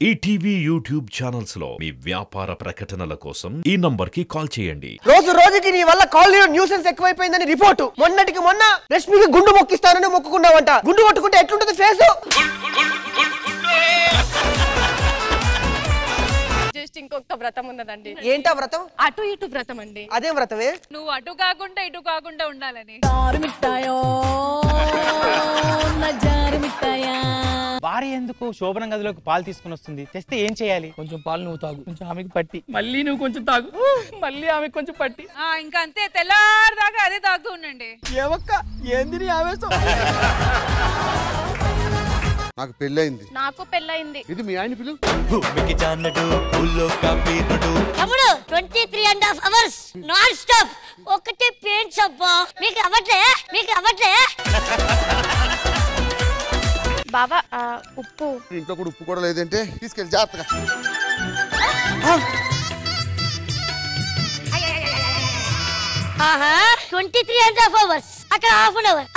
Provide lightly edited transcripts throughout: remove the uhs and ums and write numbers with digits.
ETV YouTube channels లో మీ వ్యాపార ప్రకటనల కోసం ఈ నంబర్ కి కాల్ చేయండి. రోజుకి నీ వల్ల కాలనీలో న్యూసెన్స్ ఎక్కువైపోయిందని రిపోర్టు. మొన్నటికి మొన్న రష్మికి గుండు మొక్కిస్తానని మొక్కుకున్నావంట. గుండు కొట్టుకుంటే ఎట్లుంటది ఫేసు? జస్ట్ ఇంకొక వ్రతం ఉన్నదండి. ఏంటా వ్రతం? అటు ఇటు వ్రతం అండి. అదే వ్రతమే? నువ్వు అటు కాకుండా ఇటు కాకుండా ఉండాలని. భార్య ఎందుకు శోభనం గదిలోకి పాలు తీసుకుని వస్తుంది? తెస్తే ఏం చేయాలి? కొంచెం పాలు నువ్వు తాగు, కొంచెం ఆమెకి పట్టి, మళ్ళీ నువ్వు కొంచెం తాగు, మళ్ళీ ఆమెకి కొంచెం పట్టి. ఇంకా అంతే, తెల్లారిదాకా అదే తాగుతూ ఉండండి. ఏవక్క ఏంది నీ ఆవేశం? నాకు పెళ్ళైంది. నాకు పెళ్ళైంది. ఇది మీ ఆయన పిలు. తమ్ముడు 23.5 hours నాన్ స్టాప్ ఒకటే పెయింట్స్ అబ్బా. మీకు అవట్లే బాబా ఉప్పు. ఇంట్లో కూడా ఉప్పు కూడా లేదంటే తీసుకెళ్ళి జాగ్రత్తగా. 23.5 hours అక్కడ హాఫ్ అన్ అవర్,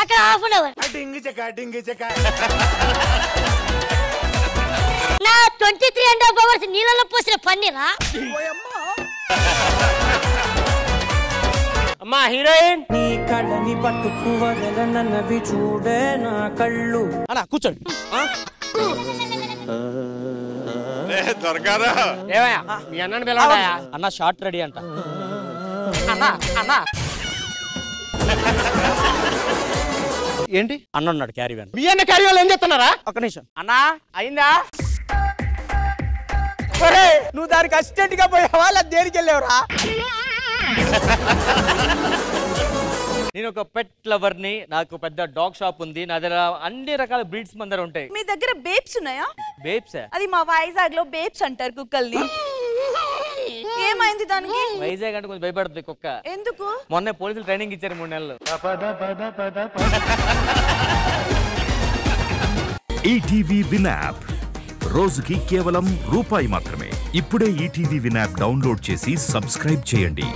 నా 23.5 hours నీళ్ళలో పోసిన పన్నీరా? అమ్మా హీరోయిన్, నీ కళ్ళని పట్టుకు వదలనన్నవి చూడే నా కళ్ళు. అన్నా కూర్చోండి. ఏమయ్యా మీ అన్నని పిలవడాయా? అన్న షార్ట్ రెడీ అంట. అన్నా ఏంటి అన్న ఉన్నాడు క్యారీ వ్యాన్. మీ అన్న క్యారీ వాళ్ళు ఏం చెప్తున్నారా? ఒక్క నిమిషం అన్నా, అయిందా? నువ్వు దానికి అసిస్టెంట్ గా పోయావా లేదా దేనికి వెళ్ళావురా? నేను ఒక పెట్ లవర్ ని. నాకు పెద్ద డాగ్ షాప్ ఉంది. నా దగ్గర అన్ని రకాల బ్రీడ్స్ మందర ఉంటాయి. మీ దగ్గర బేబ్స్ ఉన్నాయా? బేబ్స్? అది మా వైజాగ్ లో బేబ్స్ అంటారు కుక్కల్ని. ఏమైంది దానికి? వైజాగ్ అంటే కొంచెం భయపడుతుంది కుక్క. ఎందుకు? మొన్న పోలీసులు ట్రైనింగ్ ఇచ్చారు 3 నెలలు. ఈటీవీ విన్ యాప్ రోజుకి కేవలం ₹1 మాత్రమే. ఇప్పుడే ఈటీవీ విన్ యాప్ డౌన్లోడ్ చేసి సబ్స్క్రైబ్ చేయండి.